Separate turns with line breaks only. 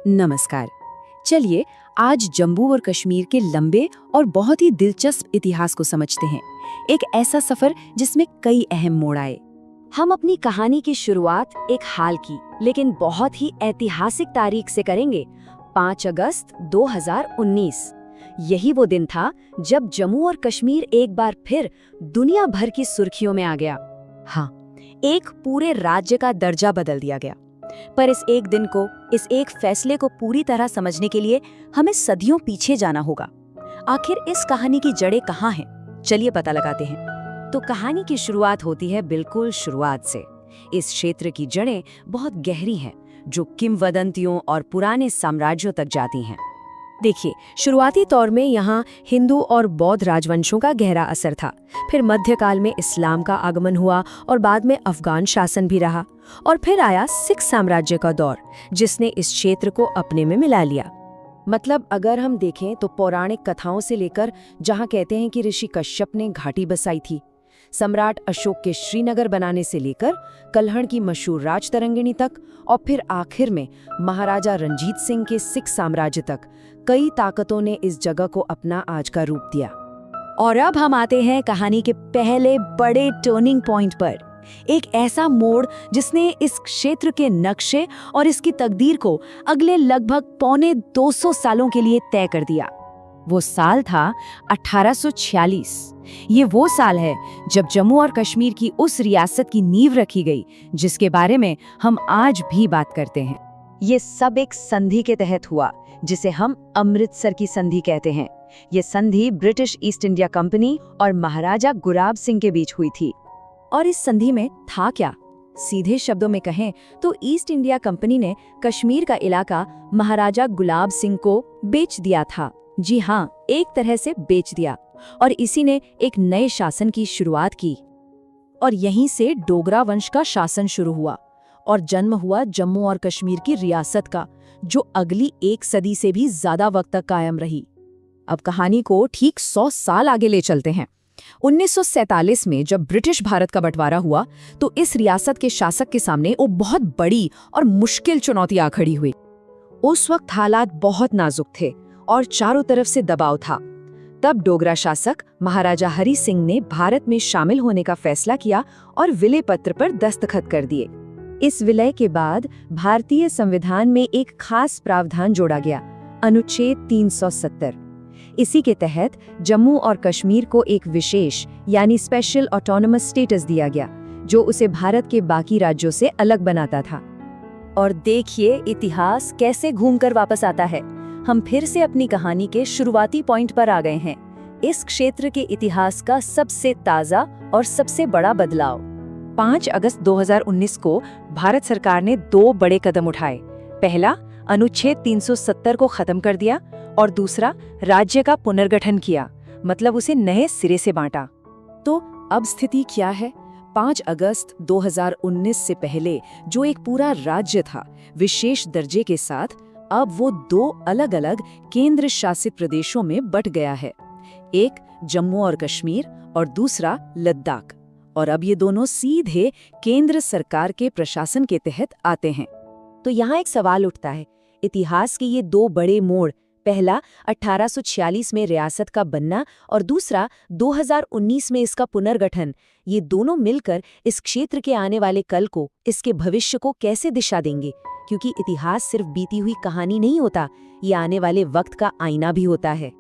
नमस्कार। चलिए आज जम्मू और कश्मीर के लंबे और बहुत ही दिलचस्प इतिहास को समझते हैं। एक ऐसा सफर जिसमें कई अहम मोड़ आए।
हम अपनी कहानी की शुरुआत एक हाल की लेकिन बहुत ही ऐतिहासिक तारीख से करेंगे, 5 अगस्त 2019। यही वो दिन था जब जम्मू और कश्मीर एक बार फिर दुनिया भर की सुर्खियों में आ गया।
हाँ, एक पूरे राज्य का दर्जा बदल दिया गया। पर इस एक दिन को, इस एक फैसले को पूरी तरह समझने के लिए हमें सदियों पीछे जाना होगा। आखिर इस कहानी की जड़ें कहाँ हैं? चलिए पता लगाते हैं।
तो कहानी की शुरुआत होती है बिल्कुल शुरुआत से। इस क्षेत्र की जड़ें बहुत गहरी हैं, जो किंवदंतियों और पुराने साम्राज्यों तक जाती हैं।
देखिए, शुरुआती तौर में यहाँ हिंदू और बौद्ध राजवंशों का गहरा असर था। फिर मध्यकाल में इस्लाम का आगमन हुआ और बाद में अफगान शासन भी रहा। और फिर आया सिख साम्राज्य का दौर, जिसने इस क्षेत्र को अपने में मिला लिया।
मतलब अगर हम देखें तो पौराणिक कथाओं से लेकर जहाँ कहते हैं कि ऋषि कश्यप ने घाटी बसाई थी, सम्राट अशोक के श्रीनगर बनाने से लेकर कल्हण की मशहूर राजतरंगिणी तक, और फिर आखिर में महाराजा रंजीत सिंह के सिख साम्राज्य तक, कई ताकतों ने इस जगह को अपना आज का रूप दिया।
और अब हम आते हैं कहानी के पहले बड़े टर्निंग पॉइंट पर। एक ऐसा मोड़ जिसने इस क्षेत्र के नक्शे और इसकी तकदीर को अगले लगभग पौने 200 सालों के लिए तय कर दिया। वो साल था 1846। ये वो साल है जब जम्मू और कश्मीर की उस रियासत की नींव रखी गई जिसके बारे में हम आज भी बात करते हैं।
ये सब एक संधि के तहत हुआ, जिसे हम अमृतसर की संधि कहते हैं। ये संधि ब्रिटिश ईस्ट इंडिया कंपनी और महाराजा गुलाब सिंह के बीच हुई थी।
और इस संधि में था क्या? सीधे शब्दों में कहें तो ईस्ट इंडिया कंपनी ने कश्मीर का इलाका महाराजा गुलाब सिंह को बेच दिया था। जी हाँ, एक तरह से बेच दिया। और इसी ने एक नए शासन की शुरुआत की। और यहीं से डोगरा वंश का शासन शुरू हुआ और जन्म हुआ जम्मू और कश्मीर की रियासत का, जो अगली 1 सदी से भी ज्यादा वक्त तक कायम रही। अब कहानी को ठीक 100 साल आगे ले चलते हैं। 1947 में जब ब्रिटिश भारत का बंटवारा हुआ तो इस रियासत के शासक के सामने वो बहुत बड़ी और मुश्किल चुनौती आ खड़ी हुई। उस वक्त हालात बहुत नाजुक थे और चारों तरफ से दबाव था। तब डोगरा शासक महाराजा हरि सिंह ने भारत में शामिल होने का फैसला किया और विलय पत्र पर दस्तखत कर दिए। इस विलय के बाद भारतीय संविधान में एक खास प्रावधान जोड़ा गया, अनुच्छेद 370। इसी के तहत जम्मू और कश्मीर को एक विशेष यानी स्पेशल ऑटोनोमस स्टेटस दिया गया, जो उसे भारत के बाकी राज्यों से अलग बनाता था। और देखिए इतिहास कैसे घूमकर वापस आता है। हम फिर से अपनी कहानी के शुरुआती पॉइंट पर आ गए हैं, इस क्षेत्र के इतिहास का सबसे ताज़ा और सबसे बड़ा बदलाव। 5 अगस्त 2019 को भारत सरकार ने 2 बड़े कदम उठाए। पहला, अनुच्छेद 370 को खत्म कर दिया और दूसरा, राज्य का पुनर्गठन किया, मतलब उसे नए सिरे से बांटा। तो अब स्थिति क्या है? 5 अगस्त 2019 से पहले जो एक पूरा राज्य था विशेष दर्जे के साथ, अब वो 2 अलग-अलग केंद्र शासित प्रदेशों में बट गया है। एक जम्मू और कश्मीर और दूसरा लद्दाख। और अब ये दोनों सीधे केंद्र सरकार के प्रशासन के तहत आते हैं।
तो यहाँ एक सवाल उठता है, इतिहास के ये 2 बड़े मोड़, पहला 1846 में रियासत का बनना और दूसरा 2019 में इसका पुनर्गठन, ये दोनों मिलकर इस क्षेत्र के आने वाले कल को, इसके भविष्य को कैसे दिशा देंगे? क्योंकि इतिहास सिर्फ बीती हुई कहानी नहीं होता, ये आने वाले वक्त का आईना भी होता है।